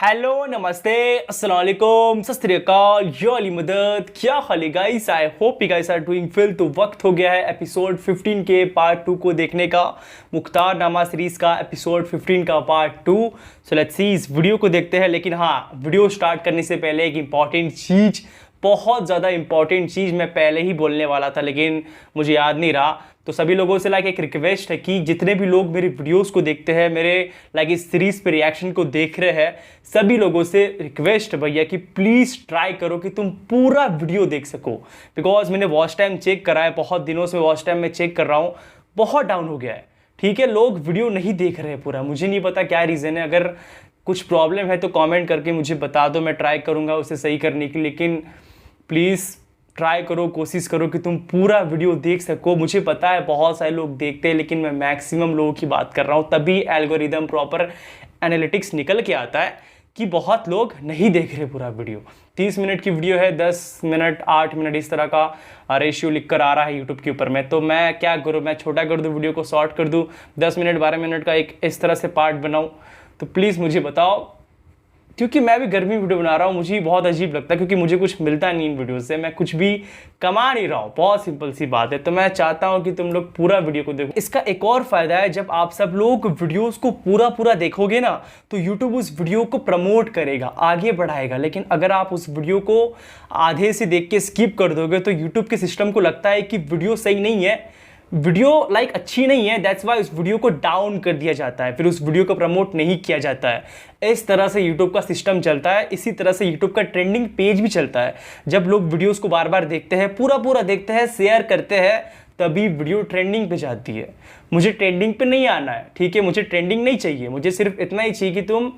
Hello नमस्ते अस्सलाम वालेकुम सत श्री अकाल यो अली मदद क्या हाल है guys. I hope you guys are doing well. तो वक्त हो गया है एपिसोड 15 के पार्ट 2 को देखने का, मुख्तार नामा सीरीज का एपिसोड 15 का पार्ट 2। सो लेट्स सी इस वीडियो को देखते हैं। लेकिन हाँ, वीडियो स्टार्ट करने से पहले एक इंपॉर्टेंट चीज़, बहुत ज़्यादा इंपॉर्टेंट चीज़ मैं पहले ही बोलने वाला था लेकिन मुझे याद नहीं रहा। तो सभी लोगों से लाइक एक रिक्वेस्ट है कि जितने भी लोग मेरे वीडियोस को देखते हैं, मेरे लाइक इस सीरीज़ पे रिएक्शन को देख रहे हैं, सभी लोगों से रिक्वेस्ट है भैया कि प्लीज़ ट्राई करो कि तुम पूरा वीडियो देख सको। बिकॉज मैंने वॉच टाइम चेक करा है, बहुत दिनों से वॉच टाइम मैं चेक कर रहा हूँ, बहुत डाउन हो गया है। ठीक है, लोग वीडियो नहीं देख रहे हैं पूरा, मुझे नहीं पता क्या रीज़न है। अगर कुछ प्रॉब्लम है तो कमेंट करके मुझे बता दो, मैं ट्राई करूँगा उसे सही करने की। लेकिन प्लीज़ ट्राई करो, कोशिश करो कि तुम पूरा वीडियो देख सको। मुझे पता है बहुत सारे लोग देखते हैं लेकिन मैं मैक्सिमम लोगों की बात कर रहा हूँ, तभी एल्गोरिदम प्रॉपर एनालिटिक्स निकल के आता है कि बहुत लोग नहीं देख रहे पूरा वीडियो। 30 मिनट की वीडियो है, 10 मिनट 8 मिनट इस तरह का रेशियो लिख कर आ रहा है यूट्यूब के ऊपर में। तो मैं क्या करूँ, मैं छोटा कर दूँ, वीडियो को शॉर्ट कर दूँ, 10 मिनट 12 मिनट का एक इस तरह से पार्ट बनाऊँ? तो प्लीज़ मुझे बताओ, क्योंकि मैं भी गर्मी वीडियो बना रहा हूँ, मुझे बहुत अजीब लगता है क्योंकि मुझे कुछ मिलता नहीं इन वीडियो से, मैं कुछ भी कमा नहीं रहा हूँ, बहुत सिंपल सी बात है। तो मैं चाहता हूँ कि तुम लोग पूरा वीडियो को देखो। इसका एक और फायदा है, जब आप सब लोग वीडियोस को पूरा देखोगे ना तो यूट्यूब उस वीडियो को प्रमोट करेगा, आगे बढ़ाएगा। लेकिन अगर आप उस वीडियो को आधे से देख के स्किप कर दोगे तो यूट्यूब के सिस्टम को लगता है कि वीडियो सही नहीं है, वीडियो लाइक अच्छी नहीं है, दैट्स वाई उस वीडियो को डाउन कर दिया जाता है, फिर उस वीडियो को प्रमोट नहीं किया जाता है। इस तरह से यूट्यूब का सिस्टम चलता है। इसी तरह से यूट्यूब का ट्रेंडिंग पेज भी चलता है। जब लोग वीडियोस को बार बार देखते हैं, पूरा देखते हैं, शेयर करते हैं, तभी वीडियो ट्रेंडिंग पे जाती है। मुझे ट्रेंडिंग पे नहीं आना है, ठीक है, मुझे ट्रेंडिंग नहीं चाहिए, मुझे सिर्फ इतना ही चाहिए कि तुम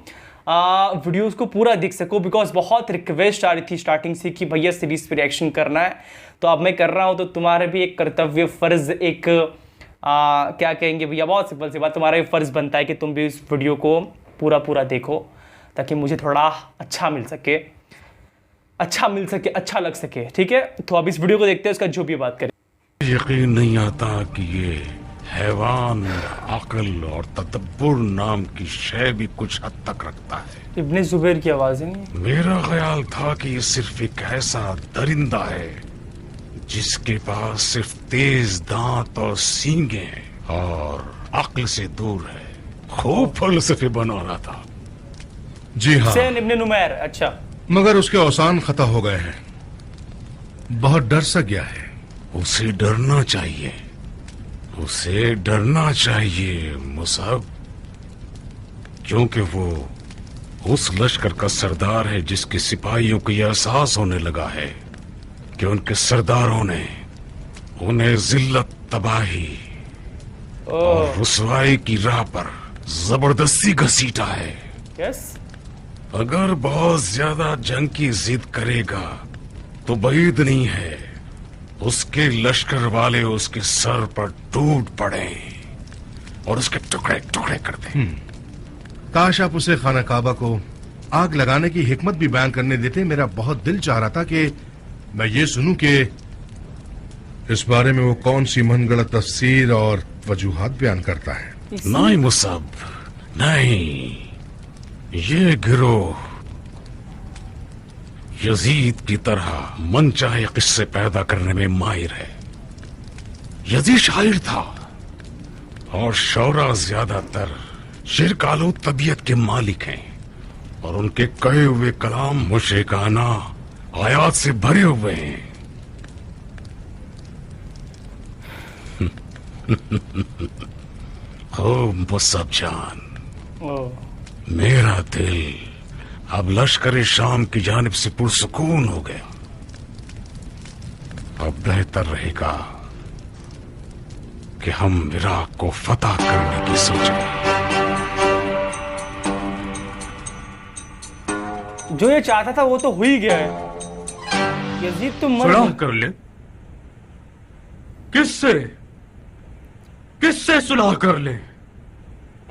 वीडियोस को पूरा देख सको। बिकॉज बहुत रिक्वेस्ट आ रही थी स्टार्टिंग से कि भैया सीरीज पे रिएक्शन करना है, तो अब मैं कर रहा हूँ। तो तुम्हारा भी एक कर्तव्य, फ़र्ज़, एक क्या कहेंगे भैया, बहुत सिंपल सी बात, तुम्हारा भी फ़र्ज़ बनता है कि तुम भी इस वीडियो को पूरा देखो, ताकि मुझे थोड़ा अच्छा मिल सके, अच्छा लग सके। ठीक है, तो अब इस वीडियो को देखते हैं, उसका जो भी बात करें। यकीन नहीं आता कि ये हैवान अक्ल और तदब्बुर नाम की शय भी कुछ हद तक रखता है। इब्ने जुबैर की आवाज़ है। मेरा ख्याल था कि ये सिर्फ एक ऐसा दरिंदा है जिसके पास सिर्फ तेज दांत और सींगे हैं और अक्ल से दूर है। खूब फलसफे बना रहा था। जी हाँ, हुसैन इब्ने नुमैर। अच्छा, मगर उसके औसान खता हो गए हैं, बहुत डर सा गया है। उसे डरना चाहिए, उसे डरना चाहिए मुसअब, क्योंकि वो उस लश्कर का सरदार है जिसके सिपाहियों को यह एहसास होने लगा है कि उनके सरदारों ने उन्हें जिल्लत, तबाही और रुसवाई की राह पर जबरदस्ती घसीटा है। यस, अगर बहुत ज्यादा जंग की जिद करेगा तो बैद नहीं है उसके लश्कर वाले उसके सर पर टूट पड़े और उसके टुकड़े टुकड़े कर दें। काश आप उसे खाना काबा को आग लगाने की हिकमत भी बयान करने देते। मेरा बहुत दिल चाह रहा था कि मैं ये सुनूं कि इस बारे में वो कौन सी मनगढ़ंत तफसीर और वजूहात बयान करता है। नहीं मुसअब, नहीं, ये गिरोह यजीद की तरह मनचाहे किस्से पैदा करने में माहिर है। यजीद शायर था और शौरा ज्यादातर शिरकालो तबीयत के मालिक हैं और उनके कहे हुए कलाम मुशरिकाना आयात से भरे हुए हैं। ओ मुसअब जान, मेरा दिल अब लश्कर शाम की जानिब से पुरसुकून हो गया। अब बेहतर रहेगा कि हम इराक को फतह करने की सोचें। जो ये चाहता था वो तो हो ही गया है। यजीद तो मर सुलह कर ले। किससे किससे सुलह कर ले?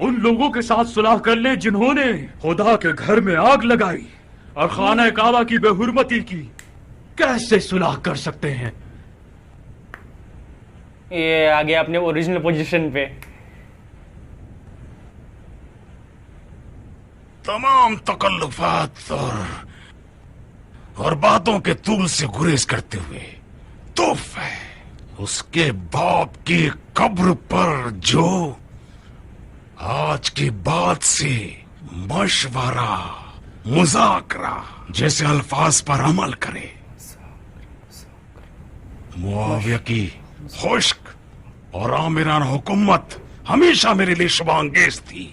उन लोगों के साथ सुलह कर ले जिन्होंने खुदा के घर में आग लगाई और खाना काबा की बेहुरमती की। कैसे सुलह कर सकते हैं? ये आ गया अपने ओरिजिनल पोजीशन पे। तमाम तकल्लुफात और बातों के तूल से गुरेज करते हुए तोफ है उसके बाप की कब्र पर जो आज की बात से मशवरा मुज़ाकरा जैसे अल्फाज पर अमल करे। मुआविया की खुश्क और आमिरान हुकूमत हमेशा मेरे लिए शुभांगेज थी।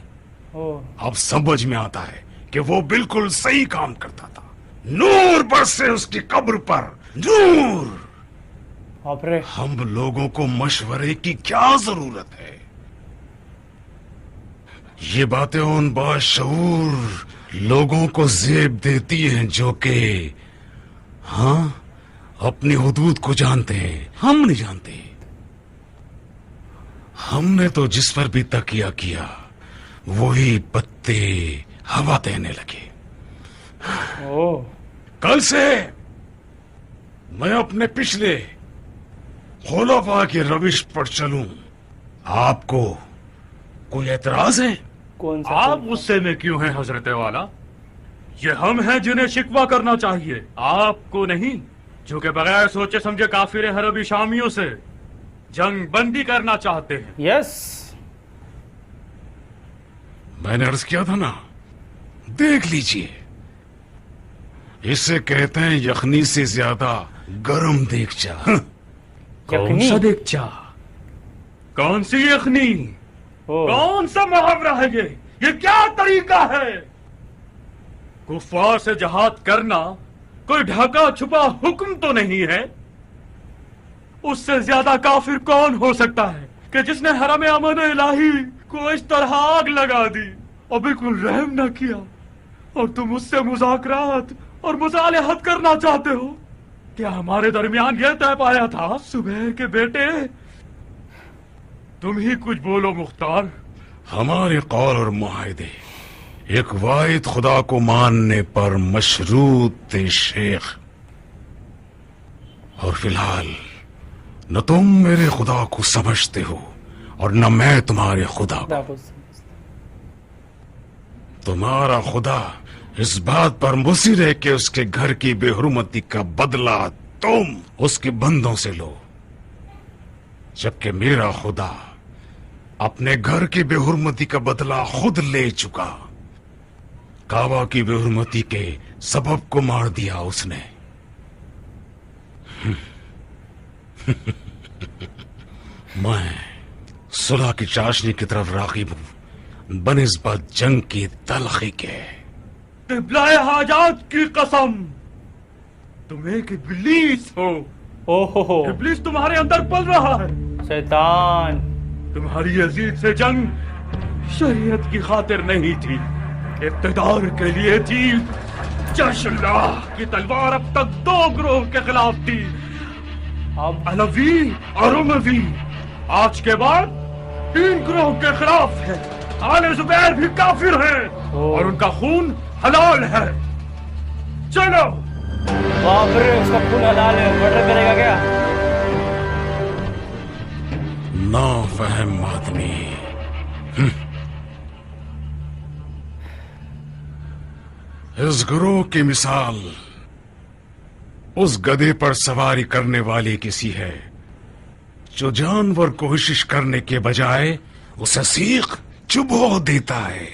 अब समझ में आता है कि वो बिल्कुल सही काम करता था। नूर बरसे उसकी कब्र पर, नूर। बापरे। हम लोगों को मशवरे की क्या जरूरत है? ये बातें उन बाशऊर लोगों को जेब देती हैं जो कि हाँ अपनी हुदूद को जानते हैं, हम नहीं जानते। हमने तो जिस पर भी तकिया किया वही पत्ते हवा देने लगे। कल से मैं अपने पिछले खुलाफा की रविश पर चलूं। आपको कोई एतराज है? कौन सा? आप गुस्से में क्यों हैं हजरत वाला? ये हम हैं जिन्हें शिकवा करना चाहिए, आपको नहीं, जो कि बगैर सोचे समझे काफिर हरबी शामियों से जंग बंदी करना चाहते हैं। यस, मैंने अर्ज किया था ना, देख लीजिए, इसे कहते हैं यखनी से ज्यादा गरम देगचा। कौन सा देगचा? कौन सी यखनी? कौन सा मुहावरा है ये क्या तरीका है? कुफार से जहाद करना कोई ढका छुपा हुक्म तो नहीं है। उससे ज्यादा काफिर कौन हो सकता है कि जिसने हरम अमन इलाही को इस तरह आग लगा दी और बिल्कुल रहम न किया, और तुम उससे मुज़ाकरात और मुसालहत करना चाहते हो? क्या हमारे दरमियान यह तय पाया था? सुबह के बेटे, तुम ही कुछ बोलो मुख्तार। हमारे कौल और मुआहदे एक वाहिद खुदा को मानने पर मशरूत थे शेख, और फिलहाल न तुम मेरे खुदा को समझते हो और न मैं तुम्हारे खुदा को। तुम्हारा खुदा इस बात पर मुसिर है कि उसके घर की बेहुरमती का बदला तुम उसके बंदों से लो, जबकि मेरा खुदा अपने घर की बेहुरमती का बदला खुद ले चुका। काबा की बेहुरमती के सबब को मार दिया उसने। मैं सुलह की चाशनी की तरफ राग़िब हूं बनिस्बत जंग की तलखी के। तिबलाए हाजात की कसम, तुम एक इब्लीस हो। ओहो, इब्लीस तुम्हारे अंदर पल रहा है। शैतान। तुम्हारी यजीद से जंग शरीयत की खातिर नहीं थी, इक़्तिदार के लिए थी। जशल्लाह की तलवार अब तक दो ग्रोह के खिलाफ थी, अब अलवी और उमवी। आज के बाद 3 ग्रोह के खिलाफ है। आले जुबैर भी काफिर हैं और उनका खून हलाल है। चलो। बाप रे, उसका खून हलाल है, मर्डर करेगा क्या? नाफहम आदमी। इस गुरु की मिसाल उस गधे पर सवारी करने वाले किसी है जो जानवर कोशिश करने के बजाय उसे सीख चुभो देता है,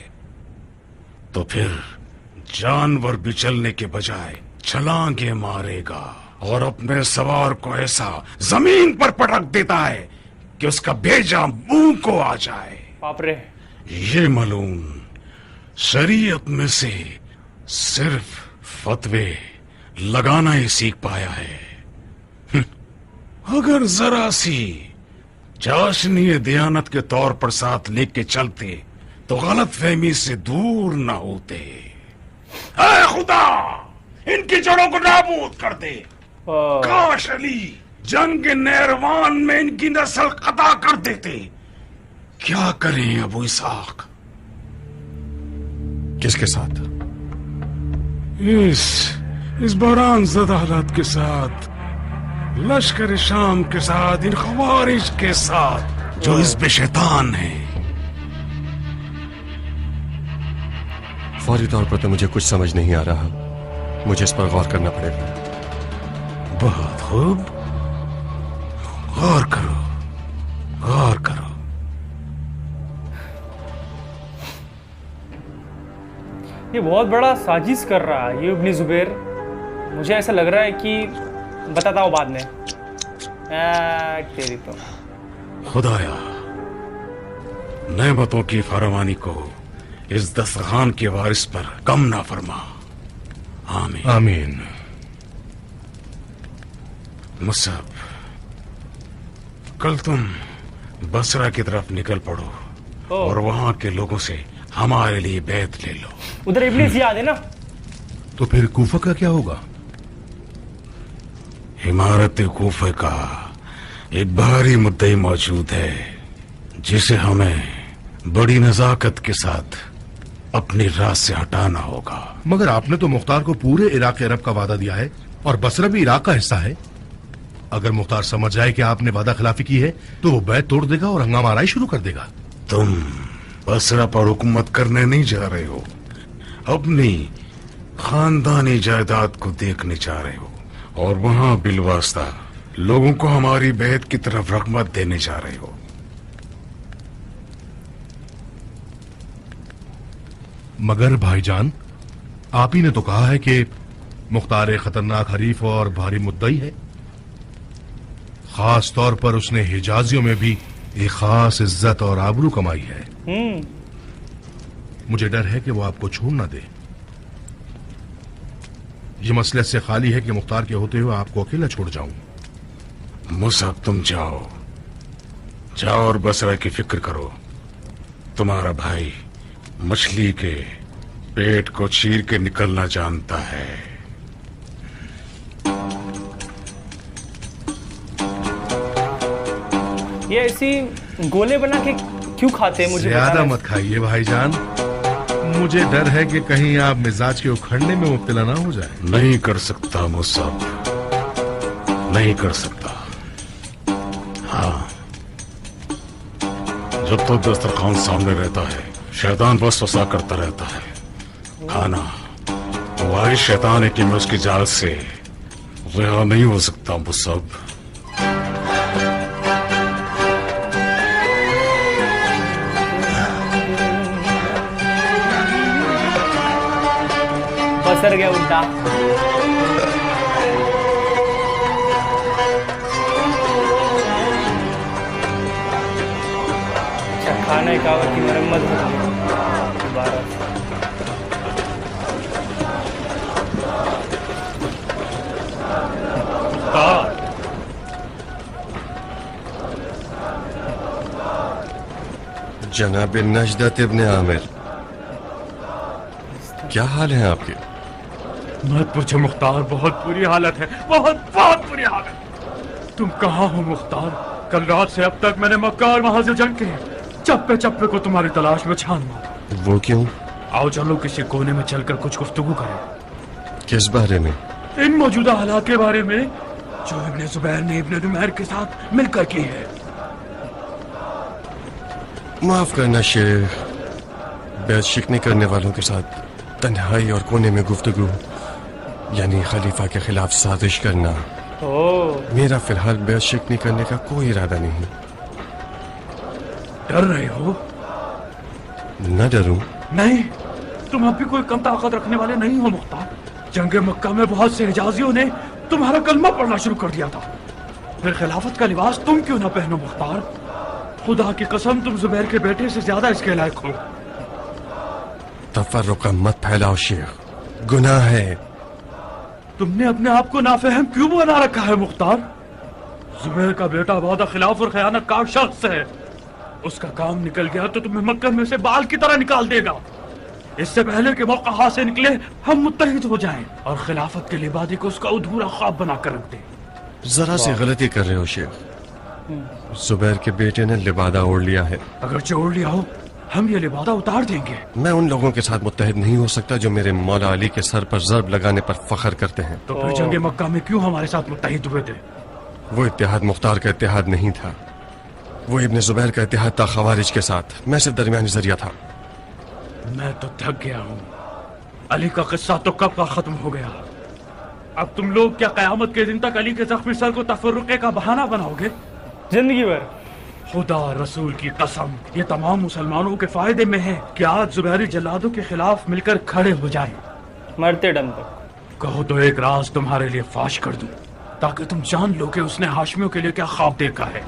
तो फिर जानवर भी चलने के बजाय छलांगे मारेगा और अपने सवार को ऐसा जमीन पर पटक देता है कि उसका भेजा मुंह को आ जाए। बाप रे। ये मलून शरीयत में से सिर्फ फतवे लगाना ही सीख पाया है। अगर जरा सी चाशनी दयानत के तौर पर साथ लेके चलते तो गलत फहमी से दूर ना होते। ऐ खुदा, इनकी जड़ों को नाबूद कर दे। काश अली जंग नैरवान में इनकी नस्ल कता कर देते। क्या करें अबू इसहाक? किसके साथ? इस बहरान ज़दा हालात के साथ, लश्कर शाम के साथ, इन खवारिज के साथ जो हिज़्ब शैतान है। फौरी तौर पर तो मुझे कुछ समझ नहीं आ रहा, मुझे इस पर गौर करना पड़ेगा। बहुत खूब, गौर करो, गौर करो। ये बहुत बड़ा साजिश कर रहा है ये इब्न जुबैर। मुझे ऐसा लग रहा है कि बताता हूँ बाद में। तेरी तो खुदाया, नेमतों की फरमानी को इस दस्तरखान के वारिस पर कम ना फरमा। आमीन आमीन। मुसअब, कल तुम बसरा की तरफ निकल पड़ो और वहां के लोगों से हमारे लिए बैत ले लो। उधर इब्न जियाद है ना? तो फिर कूफा का क्या होगा? इमारत कूफे का एक भारी मुद्दई मौजूद है जिसे हमें बड़ी नजाकत के साथ अपनी राह से हटाना होगा। मगर आपने तो मुख्तार को पूरे इराक अरब का वादा दिया है और बसरा भी इराक का हिस्सा है। अगर मुख्तार समझ जाए कि आपने वादा खिलाफी की है तो वो बैत तोड़ देगा और हंगामा आराई शुरू कर देगा। तुम बसरा पर हुकूमत करने नहीं जा रहे हो, अपनी खानदानी जायदाद को देखने जा रहे हो और वहां बिलवास्ता लोगों को हमारी बैत की तरफ रगमत देने जा रहे हो। मगर भाईजान, आप ही ने तो कहा है कि मुख्तार एक खतरनाक हरीफ और भारी मुद्दई है। खास तौर पर उसने हिजाजियों में भी एक खास इज्जत और आबरू कमाई है। मुझे डर है कि वो आपको छोड़ ना दे। ये मसले से खाली है कि मुख्तार के होते हुए आपको अकेला छोड़ जाऊं। मुसअब, तुम जाओ, जाओ और बसरा की फिक्र करो। तुम्हारा भाई मछली के पेट को चीर के निकलना जानता है। ये ऐसी गोले बना के क्यों खाते हैं? मुझे ज्यादा बताना। मत खाइए भाईजान, मुझे डर है कि कहीं आप मिजाज के उखड़ने में मुब्तला ना हो जाए। नहीं कर सकता मुसअब, नहीं कर सकता। हाँ, जब तो दस्तरखान सामने रहता है शैतान वसवसा करता रहता है। खाना वही शैतान है कि मैं उसकी जाल से रिहा नहीं हो सकता मुसअब। पसर गया उल्टा। अच्छा, खाना कावा की मरम्मत हो गई दोबारा। जनाब नजदत इब्न आमिर, क्या हाल है आपके? मत पूछो मुख्तार, बहुत बुरी हालत है, बहुत बुरी हालत। तुम कहाँ हो मुख्तार? कल रात से अब तक मैंने मक्का और वहां से जंग के चप्पे चप्पे को तुम्हारी तलाश में छान मारा। वो क्यों? आओ चलो किसी कोने में चलकर कुछ गुफ्तगू करें। किस बारे में? इन मौजूदा हालात के बारे में जो इब्न जुबैर ने इब्न नुमैर के साथ मिलकर की है। माफ करना शेख, बैत शिकने करने वालों के साथ तन्हाई और कोने में गुफ्तगू यानी खलीफा के खिलाफ साजिश करना। मेरा फिलहाल बैत शिकने करने का कोई इरादा नहीं। डर रहे हो? न डरूं? नहीं, तुम अब भी कोई कम ताकत रखने वाले नहीं हो मुख्तार। जंग मक्का में बहुत से हिजाजियों ने तुम्हारा कलमा पढ़ना शुरू कर दिया था, फिर खिलाफत का लिबास तुम क्यों ना पहनो मुख्तार? खुदा की कसम तुम जुबैर के बेटे से ज्यादा इसके लायक हो। तफर्रुक़ मत फैलाओ शेख, गुनाह है। तुमने अपने आप को नाफहम क्यों बना रखा है मुख्तार? जुबैर का बेटा वादा खिलाफ और खयानत का शख्स है। उसका काम निकल गया तो तुम्हें मक्का में से बाल की तरह निकाल देगा। इससे पहले कि मौका हाथ से निकले हम मुत्तहिद हो जाएं और खिलाफत के लिबादी को उसका अधूरा ख्वाब बना कर रख दें। जरा सी गलती कर रहे हो शेख। जुबैर के बेटे ने लिबादा ओढ़ लिया है। अगर जोड़ लिया हो हम ये लिबादा उतार देंगे। मैं उन लोगों के साथ मुत्तहिद नहीं हो सकता जो मेरे मौला अली के सर पर जर्ब लगाने पर फख्र करते हैं। तो फिर जंग मक्का में क्यों हमारे साथ मुत्तहिद हुए थे? वो इत्तेहाद मुख्तार का इत्तेहाद नहीं था, वो इब्न जुबैर का इत्तेहाद था खवारिज के साथ। मैं सिर्फ दरमियानी जरिया था। मैं तो थक गया हूँ। अली का किस्सा तो कब का खत्म हो गया। अब तुम लोग क्या कयामत के दिन तक अली के जख्मी सर को तफर्रुक़े का बहाना बनाओगे? जिंदगी भर। खुदा रसूल की कसम, ये तमाम मुसलमानों के फायदे में है कि आज जुबैरी जल्लादों के खिलाफ मिलकर खड़े हो जाएं। मरते दम तक। कहो तो एक राज तुम्हारे लिए फाश कर दूं, ताकि तुम जान लो कि उसने हाशमियों के लिए क्या ख्वाब देखा है।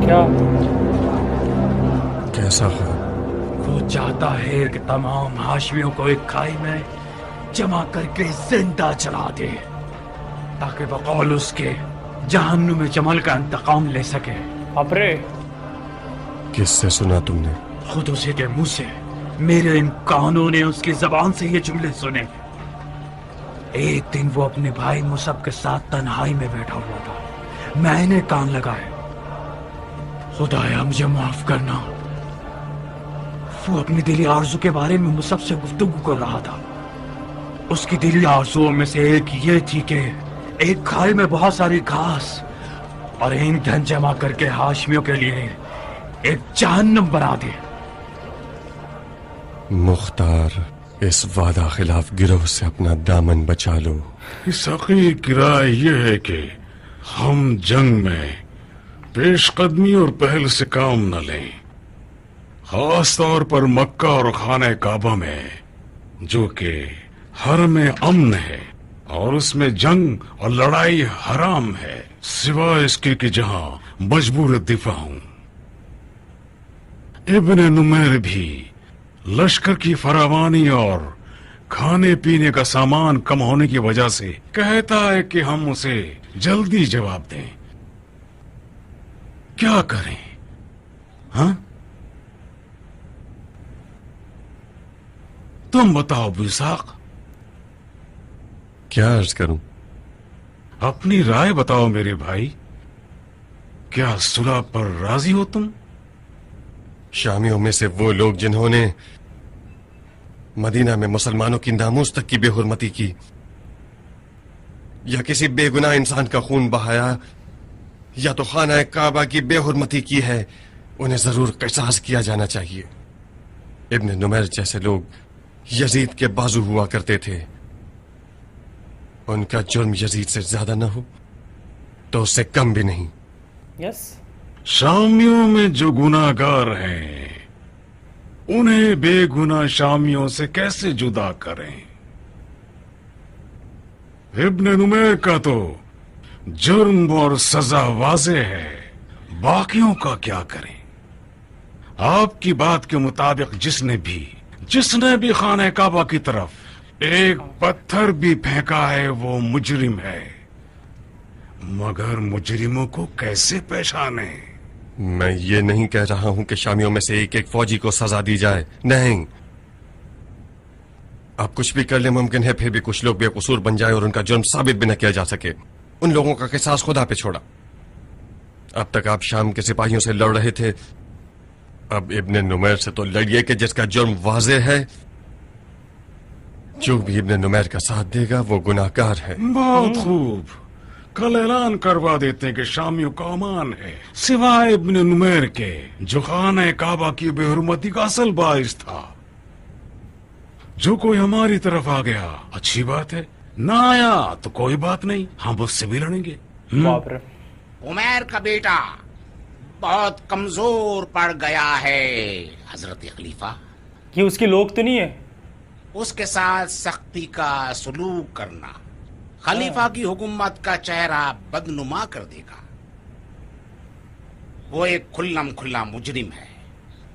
क्या? कैसा ख्वाब? वो चाहता है कि तमाम हाशमियों को एक खाई में जमा करके जिंदा जला दे, ताकि बकौल उसके जहन्नुम में जमल का इंतकाम ले सके। अपरे किससे सुना तुमने? खुद उसी के मुंह से। मेरे इन कानों ने उसकी जबान से ये जुमले सुने। एक दिन वो अपने भाई मुसब के साथ तन्हाई में बैठा हुआ था। मैंने कान लगाए, खुदाया मुझे माफ करना। वो अपनी दिली आरज़ू के बारे में मुसब से गुफ्तगू कर रहा था। उसकी दिली आरज़ुओं में से एक ये थी कि एक खाई में बहुत सारी घास और ईंधन जमा करके हाशमियों के लिए एक जहन्नम बना दे। मुख्तार, इस वादा खिलाफ गिरोह से अपना दामन बचा लो। इस हकीर की राय यह है कि हम जंग में पेशकदमी और पहल से काम न लें, खास तौर पर मक्का और खाने काबा में, जो कि हरम अमन है और उसमें जंग और लड़ाई हराम है, सिवाय इसके कि जहां मजबूर दिफा हूं। इब्ने नुमैर भी लश्कर की फरावानी और खाने पीने का सामान कम होने की वजह से कहता है कि हम उसे जल्दी जवाब दें। क्या करें? हाँ, तुम बताओ अबू इसहाक। क्या अर्ज करूं? अपनी राय बताओ मेरे भाई। क्या सुलह पर राजी हो तुम? शामियों में से वो लोग जिन्होंने मदीना में मुसलमानों की नामूस तक की बेहुरमती की या किसी बेगुनाह इंसान का खून बहाया या तो खाना काबा की बेहुरमती की है, उन्हें जरूर किसास किया जाना चाहिए। इब्ने नुमैर जैसे लोग यजीद के बाजू हुआ करते थे। उनका जुर्म यजीद से ज्यादा न हो तो उससे कम भी नहीं। यस। शामियों में जो गुनाहगार हैं उन्हें बेगुनाह शामियों से कैसे जुदा करें? इब्ने नुमैर का तो जुर्म और सजा वाज़े है, बाकियों का क्या करें? आपकी बात के मुताबिक जिसने भी खाने काबा की तरफ एक पत्थर भी फेंका है वो मुजरिम है, मगर मुजरिमों को कैसे पहचाने? मैं ये नहीं कह रहा हूं कि शामियों में से एक एक फौजी को सजा दी जाए, नहीं। आप कुछ भी कर ले मुमकिन है फिर भी कुछ लोग बेकसूर बन जाए और उनका जुर्म साबित भी न किया जा सके। उन लोगों का किसास खुदा पे छोड़ा। अब तक आप शाम के सिपाहियों से लड़ रहे थे, अब इब्ने नुमैर से तो लड़िए कि जिसका जुर्म वाज़े है। जो भी इब्ने नुमैर का साथ देगा वो गुनाहगार है। बहुत खूब, कल ऐलान करवा देते हैं कि शामियों का अमान है, सिवाय इब्ने नुमैर के, जो खाने काबा की बेहुरमती का असल बाइस था। जो कोई हमारी तरफ आ गया अच्छी बात है, ना आया तो कोई बात नहीं, हम उससे भी लड़ेंगे। बाप रे। उमैर का बेटा बहुत कमजोर पड़ गया है हजरत खलीफा। ये उसके लोग तो नहीं है? उसके साथ सख्ती का सलूक करना खलीफा की हुकूमत का चेहरा बदनुमा कर देगा। वो एक खुल्लम खुल्ला मुजरिम है।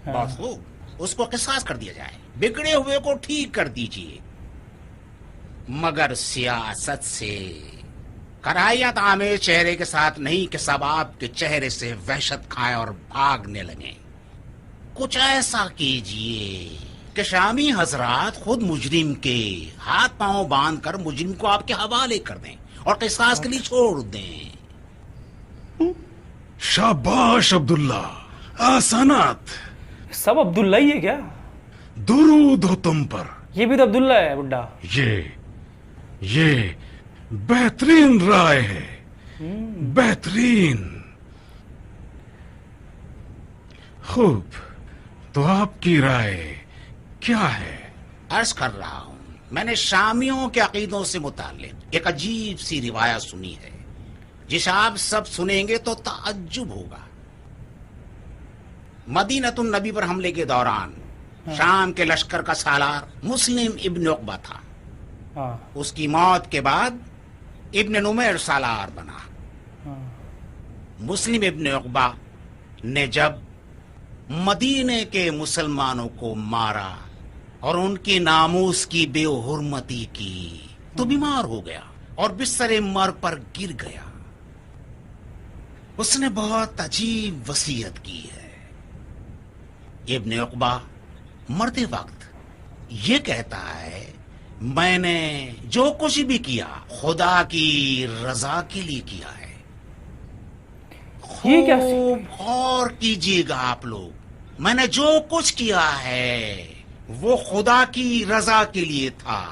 बहुत खूब, उसको किसास कर दिया जाए, बिगड़े हुए को ठीक कर दीजिए, मगर सियासत से कराहियत आमेर चेहरे के साथ नहीं कि सब आपके चेहरे से वहशत खाएं और भागने लगे। कुछ ऐसा कीजिए कि शामी हजरात खुद मुजरिम के हाथ पांव बांध कर मुजरिम को आपके हवाले कर दें और किसास के लिए छोड़ दें। शाबाश अब्दुल्ला, आसानात। सब अब्दुल्ला ही है क्या? दुरूद हो तुम पर। ये भी तो अब्दुल्ला है बुड्ढा। ये बेहतरीन राय है, बेहतरीन। खूब, तो आपकी राय क्या है? अर्ज कर रहा हूं, मैंने शामियों के अकीदों से मुताल्लिक एक अजीब सी रिवायत सुनी है जिसे आप सब सुनेंगे तो ताज्जुब होगा। मदीनतुन नबी पर हमले के दौरान शाम के लश्कर का सालार मुस्लिम इब्न उक़बा था। उसकी मौत के बाद इब्न नुमैर सालार बना। मुस्लिम इब्न उक़बा ने जब मदीने के मुसलमानों को मारा और उनके नामूस की बेहुरमती की तो बीमार हो गया और बिस्तरे मर पर गिर गया। उसने बहुत अजीब वसीयत की है। इब्न उक़बा मरते वक्त ये कहता है, मैंने जो कुछ भी किया खुदा की रजा के लिए किया है। ये क्या खूब गौर कीजिएगा आप लोग, मैंने जो कुछ किया है वो खुदा की रजा के लिए था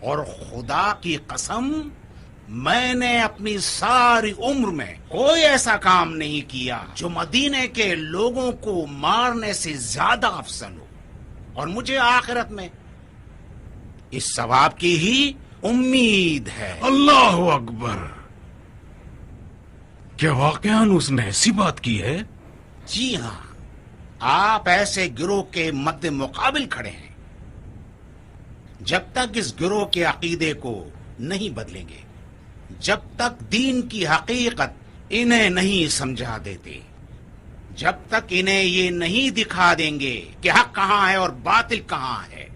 और खुदा की कसम मैंने अपनी सारी उम्र में कोई ऐसा काम नहीं किया जो मदीने के लोगों को मारने से ज्यादा अफसल हो और मुझे आखिरत में इस सवाब की ही उम्मीद है। अल्लाह अकबर! क्या वाकयान उसने ऐसी बात की है? जी हाँ, आप ऐसे गिरोह के मद्दे मुकाबिल खड़े हैं। जब तक इस गिरोह के अकीदे को नहीं बदलेंगे, जब तक दीन की हकीकत इन्हें नहीं समझा देते, जब तक इन्हें ये नहीं दिखा देंगे कि हक कहाँ है और बातिल कहाँ है,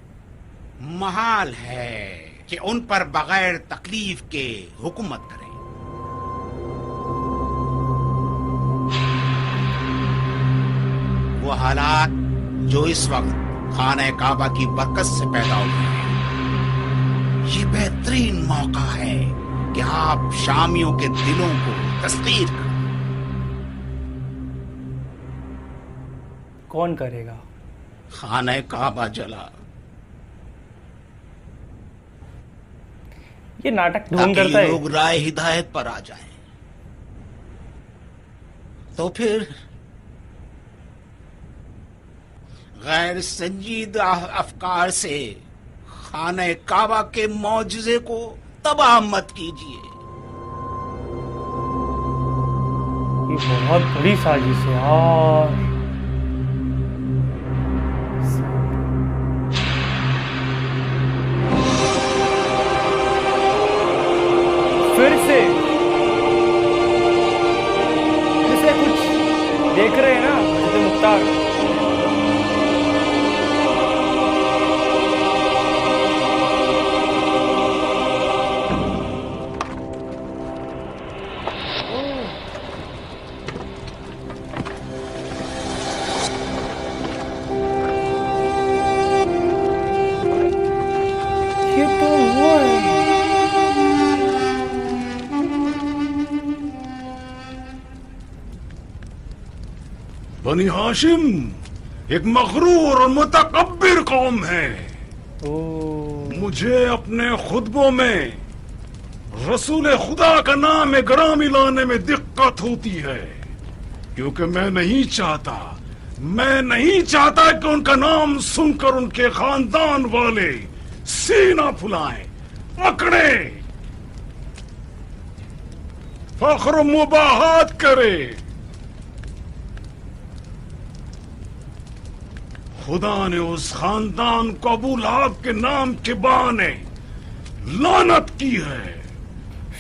महाल है कि उन पर बगैर तकलीफ के हुकूमत करें। वो हालात जो इस वक्त खाने काबा की बरकत से पैदा हुए हैं, ये बेहतरीन मौका है कि आप शामियों के दिलों को तस्कीर करें। कौन करेगा? खाने काबा जला, ये नाटक ढोंग ताकि करता है। लोग राय हिदायत पर आ जाएं। तो फिर गैर संजीदा अफकार से खाने काबा के मौजज़े को तबाह मत कीजिए। ये बहुत बड़ी साजिश है यार। फिर से कुछ देख रहे हैं ना मस्जिद मुख्तार? ये तो वो है। बनी हाशिम एक मगरूर और मुतकब्बिर कौम है। मुझे अपने खुतबों में रसूल खुदा का नाम ग्रामी लाने में दिक्कत होती है, क्योंकि मैं नहीं चाहता कि उनका नाम सुनकर उनके खानदान वाले सीना फुलाएं, अकड़े, फख्र मुबाहत करे। खुदा ने उस खानदान को अबू लहब के नाम के बहाने लानत की है,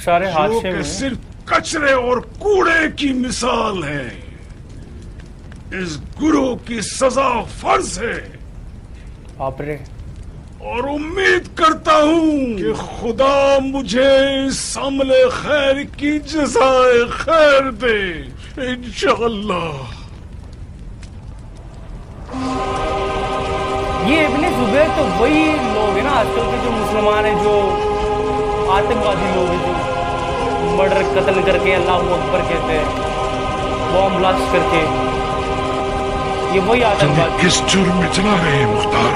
सारे जो हादसे कि में सिर्फ कचरे और कूड़े की मिसाल है। इस गुरोह की सजा फर्ज है बाप रे। और उम्मीद करता हूँ कि खुदा मुझे इस अमले खैर की जज़ाए खैर दे, इंशाअल्लाह। ये इब्ने जुबैर तो वही लोग हैं ना आजकल के जो मुसलमान हैं, जो आतंकवादी लोग हैं, जो मर्डर कत्ल करके अल्लाह अकबर कहते हैं, बॉम्ब ब्लास्ट करके। ये वही आतंकवादी। किस जुर्म में चला गए मुख्तार?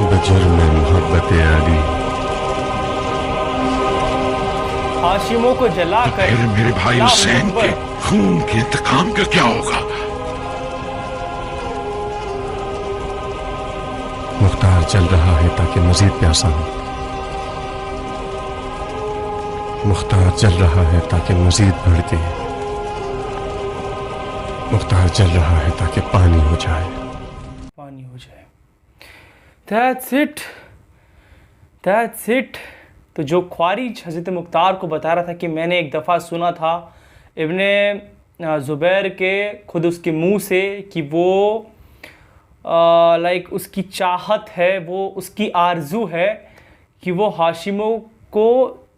बजुर्म मोहब्बत अली। हाशिमों को जला कर फिर मेरे भाई अल्लाह हुसैन के अकबर। खून के इंतकाम का क्या होगा? मुख्तार जल रहा है ताकि मजीद प्यासा हो। मुख्तार जल रहा है ताकि मजीद भड़के। मुख्तार जल रहा है ताकि पानी हो जाए। पानी हो जाए। That's it. That's it. तो जो ख्वारिज हज़रत मुख्तार को बता रहा था कि मैंने एक दफ़ा सुना था इब्ने ज़ुबैर के खुद उसके मुंह से कि वो लाइक उसकी चाहत है, वो उसकी आरज़ू है कि वो हाशिमों को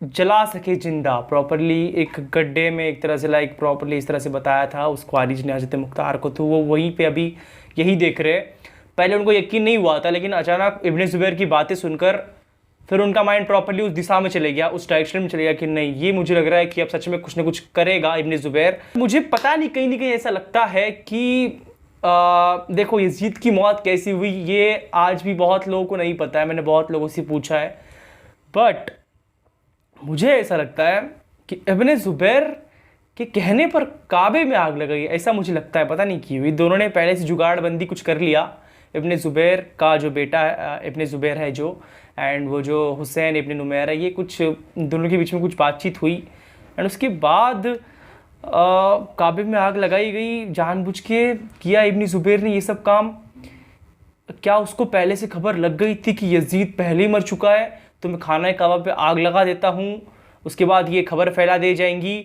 जला सके जिंदा प्रॉपरली एक गड्ढे में, एक तरह से लाइक प्रॉपरली इस तरह से बताया था उस ख्वारिज ने हज़रत मुख्तार को। तो वो वहीं पे अभी यही देख रहे। पहले उनको यकीन नहीं हुआ था, लेकिन अचानक इब्ने ज़ुबैर की बातें सुनकर फिर उनका माइंड प्रॉपरली उस दिशा में चले गया, उस डायरेक्शन में चले गया कि नहीं, ये मुझे लग रहा है कि अब सच में कुछ ना कुछ करेगा इब्ने ज़ुबैर। मुझे पता नहीं, कहीं ना कहीं ऐसा लगता है कि देखो यजीद की मौत कैसी हुई ये आज भी बहुत लोगों को नहीं पता है। मैंने बहुत लोगों से पूछा है, बट मुझे ऐसा लगता है कि इब्ने ज़ुबैर के कहने पर काबे में आग लग गई, ऐसा मुझे लगता है। पता नहीं क्यों, ये दोनों ने पहले से जुगाड़बंदी कुछ कर लिया। इब्ने ज़ुबैर का जो बेटा है, इब्ने ज़ुबैर है जो, एंड वो जो हुसैन इब्ने नुमैर है, ये कुछ दोनों के बीच में कुछ बातचीत हुई एंड उसके बाद काबे में आग लगाई गई। जानबूझ के किया इब्ने ज़ुबैर ने ये सब काम। क्या उसको पहले से खबर लग गई थी कि यजीद पहले ही मर चुका है, तो मैं खाना काबा पे आग लगा देता हूँ, उसके बाद ये खबर फैला दे जाएंगी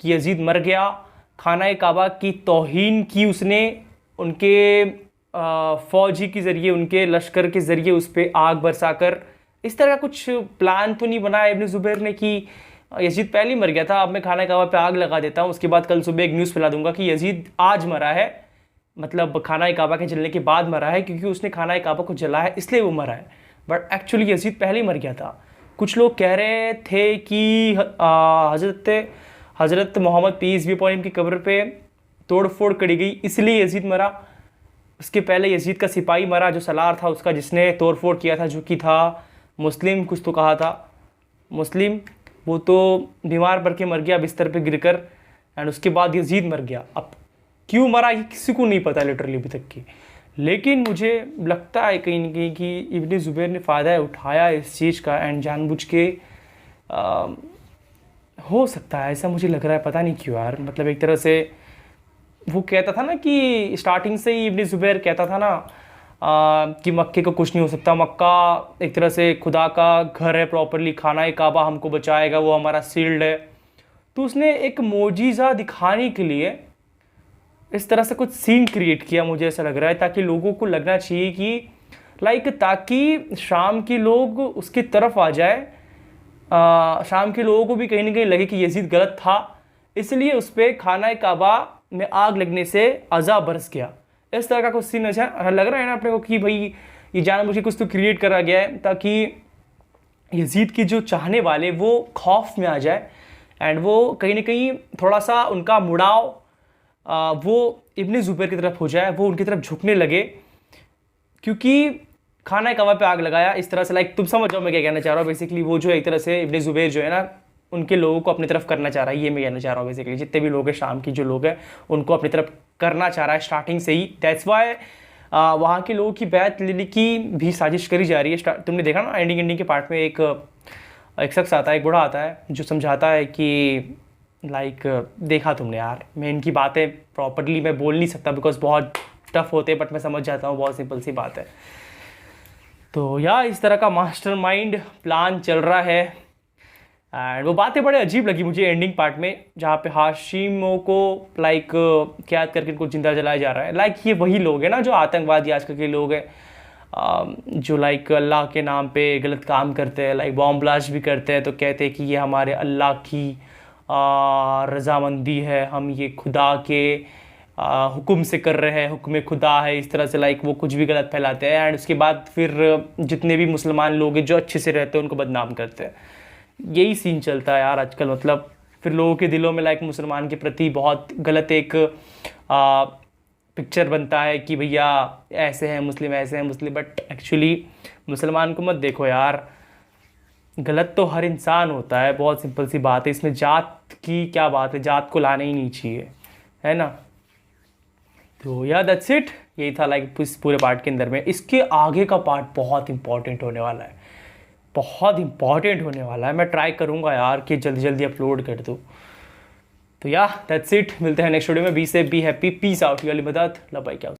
कि यजीद मर गया। खाना काबा की तौहीन की उसने, उनके फ़ौजी के ज़रिए, उनके लश्कर के ज़रिए उस पर आग बरसाकर। इस तरह का कुछ प्लान तो नहीं बनाया इब्ने ज़ुबैर ने कि यजीद पहले ही मर गया था, अब मैं खाना काबा पे आग लगा देता हूँ, उसके बाद कल सुबह एक न्यूज़ फैला दूंगा कि यजीद आज मरा है, मतलब खाना काबा के जलने के बाद मरा है, क्योंकि उसने खाना काबा को जला है इसलिए वो मरा है। बट एक्चुअली यजीद पहले ही मर गया था। कुछ लोग कह रहे थे कि हज़रत Muhammad peace be upon him की कब्र पे तोड़ फोड़ करी गई इसलिए यजीद मरा। उसके पहले यजीद का सिपाही मरा जो सलार था उसका, जिसने तोड़ फोड़ किया था, जो कि था मुस्लिम, कुछ तो कहा था मुस्लिम। वो तो बीमार पड़ के मर गया बिस्तर पे गिरकर, एंड उसके बाद यजीद मर गया। अब क्यों मरा ये किसी को नहीं पता लिटरली अभी तक की, लेकिन मुझे लगता है कहीं ना कहीं कि इब्ने ज़ुबैर ने फ़ायदा उठाया इस चीज़ का एंड जानबूझ के हो सकता है, ऐसा मुझे लग रहा है। पता नहीं क्यों यार, मतलब एक तरह से वो कहता था ना कि स्टार्टिंग से ही इब्ने ज़ुबैर कहता था ना कि मक्के को कुछ नहीं हो सकता, मक्का एक तरह से खुदा का घर है प्रॉपरली, खाना काबा हमको बचाएगा, वो हमारा सील्ड है। तो उसने एक मोजीज़ा दिखाने के लिए इस तरह से कुछ सीन क्रिएट किया, मुझे ऐसा लग रहा है, ताकि लोगों को लगना चाहिए कि लाइक, ताकि शाम के लोग उसकी तरफ आ जाए, शाम के लोगों को भी कहीं ना कहीं लगे कि यजीद गलत था, इसलिए उस पर खाना काबा में आग लगने से अज़ा बरस गया। इस तरह का कुछ सीन अच्छा लग रहा है ना अपने को कि भाई ये जानबूझ के कुछ तो क्रिएट करा गया है ताकि यजीद के जो चाहने वाले वो खौफ में आ जाए एंड वो कहीं ना कहीं थोड़ा सा उनका मुड़ाव वो इब्ने ज़ुबैर की तरफ हो जाए, वो उनकी तरफ झुकने लगे, क्योंकि खाना काबा पे आग लगाया इस तरह से। लाइक तुम समझ जाओ मैं क्या कहना चाह रहा हूँ। बेसिकली वो जो एक तरह से इब्ने ज़ुबैर जो है ना, उनके लोगों को अपनी तरफ करना चाह रहा है, ये मैं कहना चाह रहा हूँ। बेसिकली जितने भी लोग हैं शाम की जो लोग हैं उनको अपनी तरफ करना चाह रहा है स्टार्टिंग से ही। दैट्स वाई वहाँ के लोगों की बैत लेने की भी साजिश करी जा रही है। तुमने देखा ना एंडिंग के पार्ट में एक शख्स आता है, एक बूढ़ा आता है जो समझाता है कि लाइक देखा तुमने यार, मैं इनकी बातें प्रॉपरली मैं बोल नहीं सकता बिकॉज बहुत टफ होते हैं, बट मैं समझ जाता हूँ, बहुत सिंपल सी बात है। तो यार इस तरह का मास्टरमाइंड प्लान चल रहा है एंड वो बातें बड़े अजीब लगी मुझे एंडिंग पार्ट में, जहाँ पे हाशिमों को लाइक कैद करके इनको जिंदा जलाया जा रहा है। लाइक ये वही लोग हैं ना जो आतंकवादी आजकल के लोग हैं, जो लाइक अल्लाह के नाम पे गलत काम करते हैं, लाइक बॉम्ब ब्लास्ट भी करते हैं तो कहते हैं कि ये हमारे अल्लाह की रजामंदी है, हम ये खुदा के हुक्म से कर रहे हैं, हुक्म खुदा है, इस तरह से लाइक वो कुछ भी गलत फैलाते हैं एंड उसके बाद फिर जितने भी मुसलमान लोग हैं जो अच्छे से रहते हैं उनको बदनाम करते हैं। यही सीन चलता है यार आजकल। मतलब फिर लोगों के दिलों में लाइक मुसलमान के प्रति बहुत गलत एक पिक्चर बनता है कि भैया ऐसे हैं मुस्लिम, ऐसे हैं मुस्लिम, बट एक्चुअली मुसलमान को मत देखो यार, गलत तो हर इंसान होता है, बहुत सिंपल सी बात है। इसमें जात की क्या बात है, जात को लाना ही नहीं चाहिए, है ना। तो या दैट्स इट, यही था लाइक इस पूरे पार्ट के अंदर में। इसके आगे का पार्ट बहुत इंपॉर्टेंट होने वाला है, बहुत इंपॉर्टेंट होने वाला है। मैं ट्राई करूँगा यार कि जल्दी जल्दी अपलोड कर दूँ। तो या दैट्स इट, मिलते हैं नेक्स्ट वीडियो में। बी से बी हैप्पी, पीस आउट। ये वाली मदद लव भाई क्या